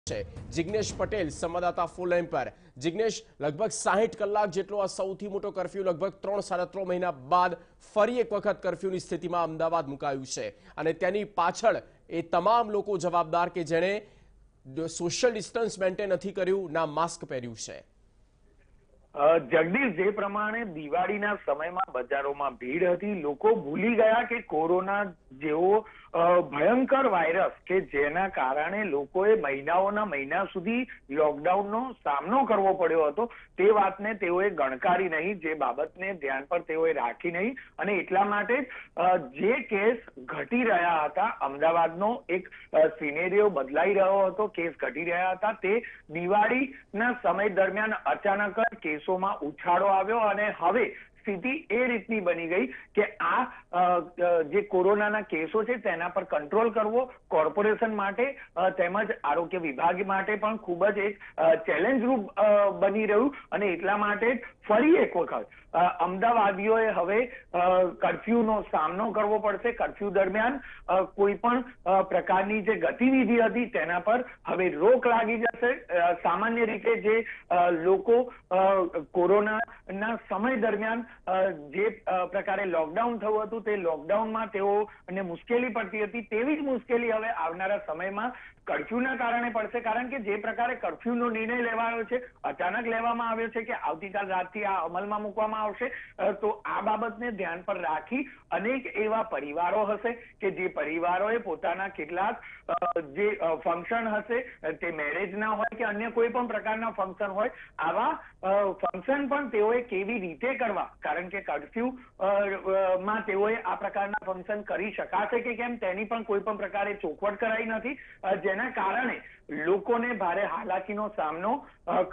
છે જિગ્નેશ પટેલ, સંવાદદાતા ફૂલ લાઈન પર. જિગ્નેશ, લગભગ 60 કલાક જેટલો આ સૌથી મોટો કર્ફ્યુ લગભગ 3-3.5 મહિના બાદ ફરી એક વખત કર્ફ્યુની સ્થિતિમાં અમદાવાદ મુકાયું છે અને તેની પાછળ એ તમામ લોકો જવાબદાર કે જેણે સોશિયલ ડિસ્ટન્સ મેન્ટેન નથી કર્યું, ના માસ્ક પહેર્યું છે. જગદીશ, જે પ્રમાણે દિવાળીના સમયમાં બજારોમાં ભીડ હતી, લોકો ભૂલી ગયા કે કોરોના જેવો ભયંકર વાયરસ કે જેના કારણે લોકોએ મહિનાઓના મહિના સુધી લોકડાઉનનો સામનો કરવો પડ્યો હતો, તે વાતને તેઓએ ગણકારી નહીં, જે બાબતને ધ્યાન પર તેઓએ રાખી નહીં અને એટલા માટે જે કેસ ઘટી રહ્યા હતા, અમદાવાદનો એક સિનેરિયો બદલાઈ રહ્યો હતો, કેસ ઘટી રહ્યા હતા, તે દિવાળીના સમય દરમિયાન અચાનક જ કેસોમાં ઉછાળો આવ્યો અને હવે સ્થિતિ એ રીતની બની ગઈ કે આ જે કોરોનાના કેસો છે તેના પર કંટ્રોલ કરવો કોર્પોરેશન માટે તેમજ આરોગ્ય વિભાગ માટે પણ ખૂબ જ એક ચેલેન્જ રૂપ બની રહ્યું અને એટલા માટે ફરી એક વખત અમદાવાદીઓએ હવે કર્ફ્યુનો સામનો કરવો પડશે. કર્ફ્યુ દરમિયાન કોઈ પણ પ્રકારની જે ગતિવિધિ હતી તેના પર હવે રોક લાગી જશે. સામાન્ય રીતે જે લોકો કોરોનાના સમય દરમિયાન જે પ્રકારે લોકડાઉન થયું હતું તે લોકડાઉનમાં તેઓને મુશ્કેલી પડતી હતી, તેવી જ મુશ્કેલી હવે આવનારા સમયમાં કર્ફ્યુના કારણે પડશે. કારણ કે જે પ્રકારે કર્ફ્યુનો નિર્ણય લેવાયો છે, અચાનક લેવામાં આવ્યો છે કે આવતીકાલ રાતથી આ અમલમાં મૂકવામાં આવશે, તો આ બાબતને ધ્યાન પર રાખી અનેક એવા પરિવારો હશે કે જે પરિવારોએ પોતાના કેટલાક જે ફંક્શન હશે, તે મેરેજના હોય કે અન્ય કોઈ પણ પ્રકારના ફંક્શન હોય, આવા ફંક્શન પણ તેઓએ કેવી રીતે કરવા, કારણ કે કર્ફ્યુ માં તેઓએ આ પ્રકારના ફંક્શન કરી શકાશે કે કેમ તેની પણ કોઈ પણ પ્રકારે ચોખવટ કરાઈ નથી, જેના કારણે લોકોને ભારે હાલાકીનો સામનો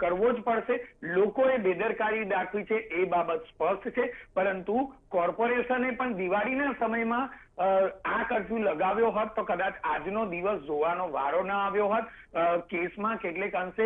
કરવો જ પડશે. લોકોએ બેદરકારી દાખવી છે એ બાબત સ્પષ્ટ છે, પરંતુ કોર્પોરેશને પણ દિવાળીના સમયમાં આ કર્ફ્યુ લગાવ્યો હોત તો કદાચ આજનો દિવસ જોવાનો વારો ના આવ્યો હોત, કેસમાં કેટલેક અંશે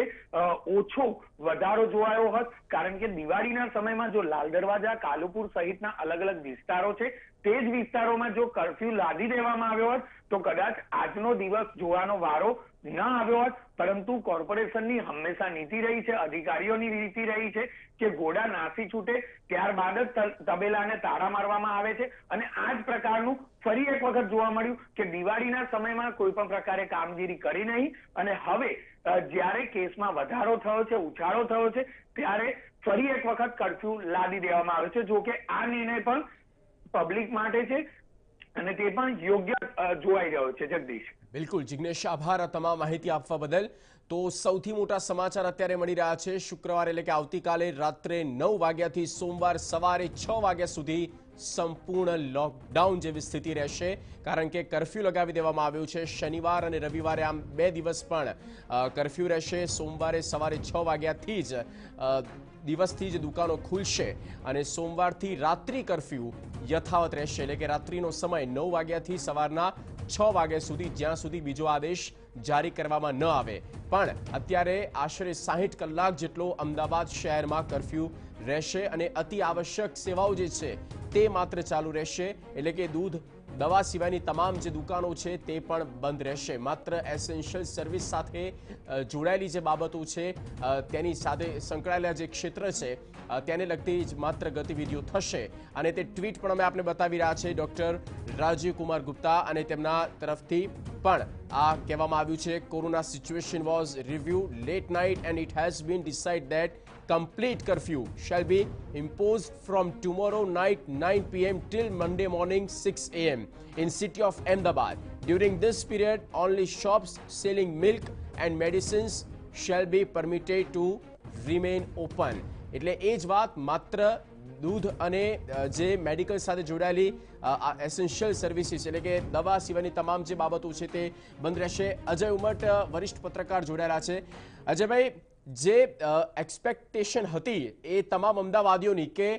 ઓછો વધારો જોવાયો હોત, કારણ કે દિવાળીના સમયમાં જો લાલ દરવાજા, કાલુપુર સહિતના અલગ અલગ વિસ્તારો છે તે જ વિસ્તારોમાં જો કર્ફ્યુ લાદી દેવામાં આવ્યો હોત તો કદાચ આજનો દિવસ જોવાનો વારો ન આવ્યો હોત. પરંતુ કોર્પોરેશનની હંમેશા નીતિ રહી છે, અધિકારીઓની નીતિ રહી છે કે ઘોડા નાસી છૂટે ત્યારબાદ જ તબેલાને તાળા મારવામાં આવે છે અને આ જ પ્રકારનું ફરી એક વખત જોવા મળ્યું કે દિવાળીના સમયમાં કોઈ પણ પ્રકારે કામગીરી કરી નહીં અને હવે જ્યારે કેસમાં વધારો થયો છે, ઉછાળો થયો છે, ત્યારે ફરી એક વખત કર્ફ્યુ લાદી દેવામાં આવ્યો છે. જો કે આ નિર્ણય પણ પબ્લિક માટે છે અને તે પણ યોગ્ય જોવાઈ રહ્યો છે. જગદીશ, બિલકુલ જિગ્નેશ, આભાર તમામ માહિતી આપવા બદલ. તો સૌથી મોટા સમાચાર અત્યારે મળી રહ્યા છે. શુક્રવાર એટલે કે આવતીકાલે રાત્રે 9 વાગ્યાથી સોમવાર સવારે 6 વાગ્યા સુધી સંપૂર્ણ લોકડાઉન જેવી સ્થિતિ રહેશે, કારણ કે કર્ફ્યુ લગાવી દેવામાં આવ્યું છે. શનિવાર અને રવિવારે આમ 2 દિવસ પણ કર્ફ્યુ રહેશે. સોમવારે સવારે 6 વાગ્યાથી જ દિવસથી જ દુકાનો ખુલશે અને સોમવારથી રાત્રિ કર્ફ્યુ યથાવત રહેશે, એટલે કે રાત્રિનો સમય 9 વાગ્યાથી સવારના 6 વાગ્યા સુધી, જ્યાં સુધી બીજો આદેશ જારી કરવામાં ન આવે. પણ અત્યારે આશરે 60 કલાક જેટલો અમદાવાદ શહેરમાં કર્ફ્યુ રહેશે અને અતિ આવશ્યક સેવાઓ જે છે તે માત્ર ચાલુ રહેશે, એટલે કે દૂધ, દવા સિવાયની તમામ જે દુકાનો છે તે પણ બંધ રહેશે. માત્ર એસેન્શિયલ સર્વિસ સાથે જોડાયેલી જે બાબતો છે તેની સાથે સંકળાયેલા જે ક્ષેત્ર છે તેને લગતી જ માત્ર ગતિવિધિઓ થશે અને તે ટ્વીટ પણ અમે આપને બતાવી રહ્યા છે ડોક્ટર રાજીવ કુમાર ગુપ્તા અને તેમના તરફથી પણ આ કહેવામાં આવ્યું છે. Corona situation was review late night and it has been decide that complete curfew shall be imposed from tomorrow night 9 p.m. till Monday morning 6 a.m. in city of Ahmedabad. During this period, only shops selling milk and medicines shall be permitted to remain open. એટલે એ જ વાત, માત્ર દૂધ અને જે medical સાથે જોડાયેલી essential services એટલે કે દવા સિવાયની તમામ જે બાબતો છે તે બંધ રહેશે. અજય ઉમટ, વરિષ્ઠ પત્રકાર, જોડાયેલા છે. અજયભાઈ, જે એક્સપેક્ટેશન હતી એ તમામ અમદાવાદીઓની કે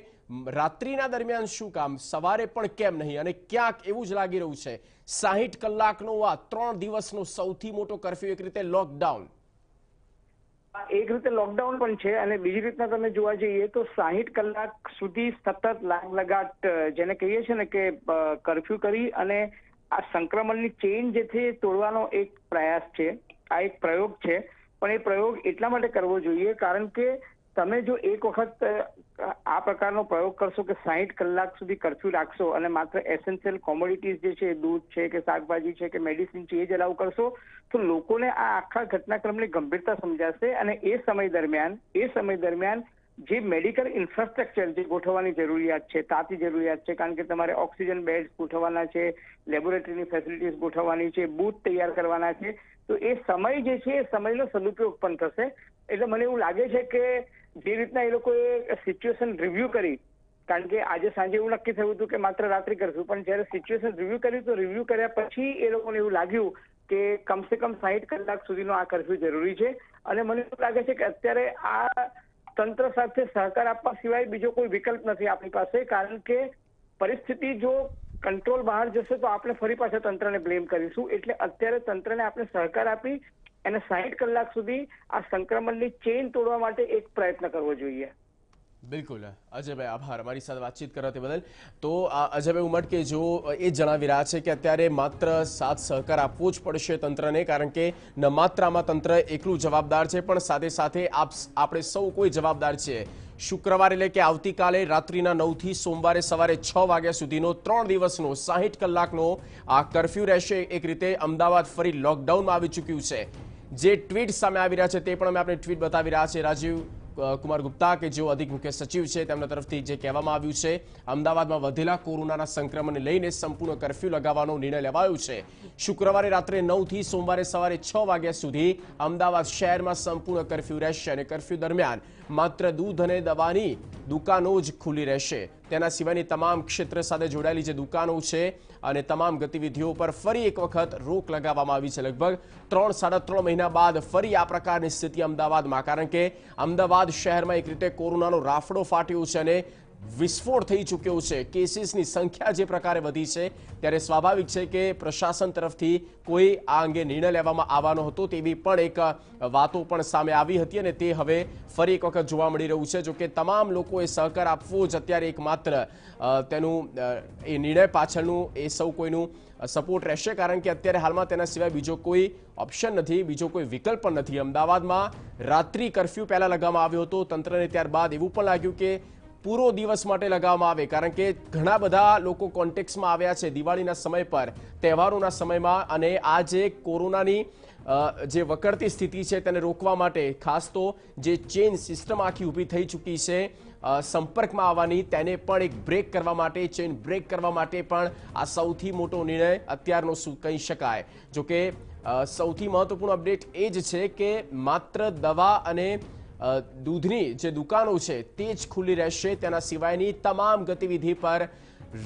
રાત્રિના દરમિયાન શું કામ, સવારે પણ કેમ નહીં, અને ક્યાંક એવું જ લાગી રહ્યું છે 60 કલાકનો આ 3 દિવસનો સૌથી મોટો કર્ફ્યુ એક રીતે લોકડાઉન. એક રીતે લોકડાઉન પણ છે અને બીજી રીતના તમે જોવા જઈએ તો 60 કલાક સુધી સતત લાગલગાટ જેને કહીએ છીએ ને કે કર્ફ્યુ કરી અને આ સંક્રમણની ચેઇન જે છે તોડવાનો એક પ્રયાસ છે, આ એક પ્રયોગ છે. પણ એ પ્રયોગ એટલા માટે કરવો જોઈએ કારણ કે તમે જો એક વખત આ પ્રકારનો પ્રયોગ કરશો કે 60 કલાક સુધી કર્ફ્યુ રાખશો અને માત્ર એસેન્શિયલ કોમોડિટીઝ જે છે, દૂધ છે કે શાકભાજી છે કે મેડિસિન છે, એ જ અલાઉ કરશો તો લોકોને આ આખા ઘટનાક્રમની ગંભીરતા સમજાશે અને એ સમય દરમિયાન જે મેડિકલ ઇન્ફ્રાસ્ટ્રક્ચર જે ગોઠવવાની જરૂરિયાત છે, તાતી જરૂરિયાત છે, કારણ કે તમારે ઓક્સિજન બેડ્સ ગોઠવવાના છે, લેબોરેટરીની ફેસિલિટીઝ ગોઠવવાની છે, બૂથ તૈયાર કરવાના છે, તો એ સમય જે છે એ સમયનો સદુપયોગ પણ થશે. એટલે મને એવું લાગે છે કે જે રીતના એ લોકોએ સિચ્યુએશન રિવ્યુ કરી, કારણ કે આજે સાંજે એવું નક્કી થયું હતું કે માત્ર રાત્રિ કરશું, પણ જ્યારે સિચ્યુએશન રિવ્યુ કર્યું તો રિવ્યુ કર્યા પછી એ લોકોને એવું લાગ્યું કે કમસે કમ 60 કલાક સુધીનો આ કર્ફ્યુ જરૂરી છે. અને મને એવું લાગે છે કે અત્યારે આ તંત્ર સાથે સહકાર આપવા સિવાય બીજો કોઈ વિકલ્પ નથી આપણી પાસે, કારણ કે પરિસ્થિતિ જો કંટ્રોલ બહાર જશે તો આપણે ફરી પાછા તંત્રને બ્લેમ કરીશું. એટલે અત્યારે તંત્રને આપણે સહકાર આપી અને 60 કલાક સુધી આ સંક્રમણની ચેઇન તોડવા માટે એક પ્રયત્ન કરવો જોઈએ. બિલકુલ અજયભાઈ, આભાર અમારી સાથે વાતચીત કરવા તે બદલ. તો અજયભાઈ ઉમટકે જો એ જણાવી રહ્યા છે કે અત્યારે માત્ર સાથ સહકાર આપવો જ પડશે તંત્રને, કારણ કે ન માત્ર આમાં તંત્ર એકલું જવાબદાર છે પણ સાથે સાથે આપણે સૌ કોઈ જવાબદાર છે. શુક્રવારે એટલે કે આવતીકાલે રાત્રિના 9 થી સોમવારે સવારે 6 વાગ્યા સુધીનો 3 દિવસનો 60 કલાકનો આ કર્ફ્યુ રહેશે. એક રીતે અમદાવાદ ફરી લોકડાઉનમાં આવી ચૂક્યું છે. જે ટ્વીટ સામે આવી રહ્યા છે તે પણ અમે આપણે ટ્વીટ બતાવી રહ્યા છે. રાજીવ કુમાર ગુપ્તા કે જેઓ અધિક મુખ્ય સચિવ છે તેમના તરફથી જે કહેવામાં આવ્યું છે, અમદાવાદમાં વધેલા કોરોનાના સંક્રમણને લઈને સંપૂર્ણ કર્ફ્યુ લગાવવાનો નિર્ણય લેવાયો છે. શુક્રવારે રાત્રે 9 થી સોમવારે સવારે 6 વાગ્યા સુધી અમદાવાદ શહેરમાં સંપૂર્ણ કર્ફ્યુ રહેશે અને કર્ફ્યુ દરમિયાન માત્ર દૂધ અને દવાની દુકાનો જ ખુલ્લી રહેશે. તેના સિવાયની તમામ ક્ષેત્ર સાથે જોડાયેલી જે દુકાનો છે અને તમામ ગતિવિધિઓ પર ફરી એક વખત રોક લગાવવામાં આવી છે. લગભગ 3-3.5 મહિના બાદ ફરી આ પ્રકારની સ્થિતિ અમદાવાદમાં, કારણ કે અમદાવાદ શહેરમાં એક રીતે કોરોનાનો રાફડો ફાટ્યો છે અને વિસ્ફોટ થઈ ચૂક્યો છે. કેસીસની સંખ્યા જે પ્રકારે વધી છે ત્યારે સ્વાભાવિક છે કે પ્રશાસન તરફથી કોઈ આ અંગે નિર્ણય લેવામાં આવવાનો હતો તેવી પણ એક વાતો પણ સામે આવી હતી અને તે હવે ફરી એક વખત જોવા મળી રહ્યું છે. જોકે તમામ લોકોએ સહકાર આપવો જ અત્યારે એકમાત્ર તેનું એ નિર્ણય પાછળનું એ સૌ કોઈનું સપોર્ટ રહેશે, કારણ કે અત્યારે હાલમાં તેના સિવાય બીજો કોઈ ઓપ્શન નથી, બીજો કોઈ વિકલ્પ પણ નથી. અમદાવાદમાં રાત્રિ કર્ફ્યુ પહેલા લગાવવામાં આવ્યો હતો તંત્રને, ત્યારબાદ એવું પણ લાગ્યું કે પૂરો દિવસ માટે લગાવવામાં આવે, કારણ કે ઘણા બધા લોકો કોન્ટેક્ટમાં આવ્યા છે દિવાળીના સમય પર, તહેવારોના સમયમાં, અને આ જે કોરોનાની જે વકરતી સ્થિતિ છે તેને રોકવા માટે ખાસ તો જે ચેઇન સિસ્ટમ આખી ઊભી થઈ ચૂકી છે સંપર્કમાં આવવાની, તેને પણ એક બ્રેક કરવા માટે, ચેઇન બ્રેક કરવા માટે પણ આ સૌથી મોટો નિર્ણય અત્યારનો શું કહી શકાય. જોકે સૌથી મહત્વપૂર્ણ અપડેટ એ જ છે કે માત્ર દવા અને દૂધની જે દુકાનો છે તે જ ખુલ્લી રહેશે. તેના સિવાયની તમામ ગતિવિધિ પર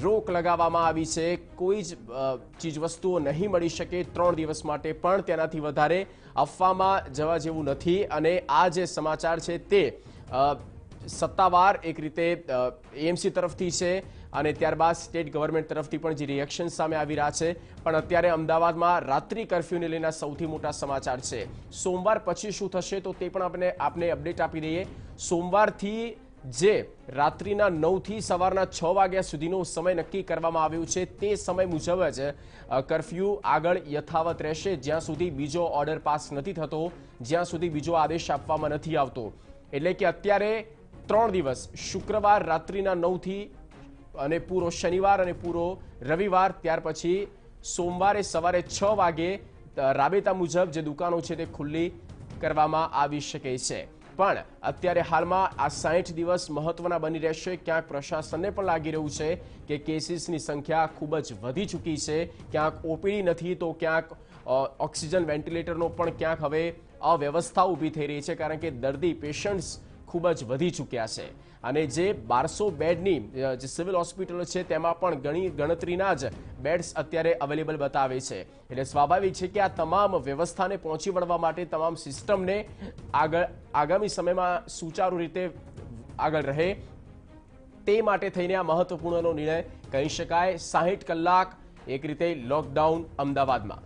રોક લગાવવામાં આવી છે. કોઈ જ ચીજવસ્તુઓ નહીં મળી શકે 3 દિવસ માટે, પણ તેનાથી વધારે આપવામાં જવા જેવું નથી. અને આ જે સમાચાર છે તે સત્તાવાર એક રીતે એએમસી તરફથી છે અને ત્યારબાદ સ્ટેટ ગવર્મેન્ટ તરફથી પણ જે રિએક્શન સામે આવી રહ્યા છે. પણ અત્યારે અમદાવાદમાં રાત્રિ કર્ફ્યુને લઈને સૌથી મોટા સમાચાર છે. સોમવાર પછી શું થશે તો તે પણ આપને અપડેટ આપી દઈએ. સોમવારથી જે રાત્રિના 9 થી સવારના 6 વાગ્યા સુધીનો સમય નક્કી કરવામાં આવ્યો છે તે સમય મુજબ જ કર્ફ્યુ આગળ યથાવત રહેશે, જ્યાં સુધી બીજો ઓર્ડર પાસ નથી થતો, જ્યાં સુધી બીજો આદેશ આપવામાં નથી આવતો. એટલે કે અત્યારે 3 દિવસ, શુક્રવાર રાત્રિના 9 થી અને પૂરો શનિવાર અને પૂરો રવિવાર, ત્યાર પછી સોમવારે સવારે 6 વાગે રાબેતા મુજબ જે દુકાનો છે તે ખુલ્લી કરવામાં આવી શકે છે. પણ અત્યારે હાલમાં આ 60 દિવસ મહત્વના બની રહેશે. ક્યાંક પ્રશાસનને પણ લાગી રહ્યું છે કે કેસીસની સંખ્યા ખૂબ જ વધી ચૂકી છે, ક્યાંક ઓપીડી નથી તો ક્યાંક ઓક્સિજન વેન્ટિલેટરનો પણ ક્યાંક હવે અવ્યવસ્થા ઊભી થઈ રહી છે, કારણ કે દર્દી પેશન્ટ્સ ખૂબ જ વધી ચૂક્યા છે. અને જે 1200 બેડની જે સિવિલ હોસ્પિટલો છે તેમાં પણ ગણતરીના જ બેડ્સ અત્યારે અવેલેબલ બતાવે છે. એટલે સ્વાભાવિક છે કે આ તમામ વ્યવસ્થાને પહોંચી વળવા માટે, તમામ સિસ્ટમને આગામી સમયમાં સુચારુ રીતે આગળ રહે તે માટે થઈને આ મહત્વપૂર્ણનો નિર્ણય કહી શકાય. 60 કલાક એક રીતે લોકડાઉન અમદાવાદમાં.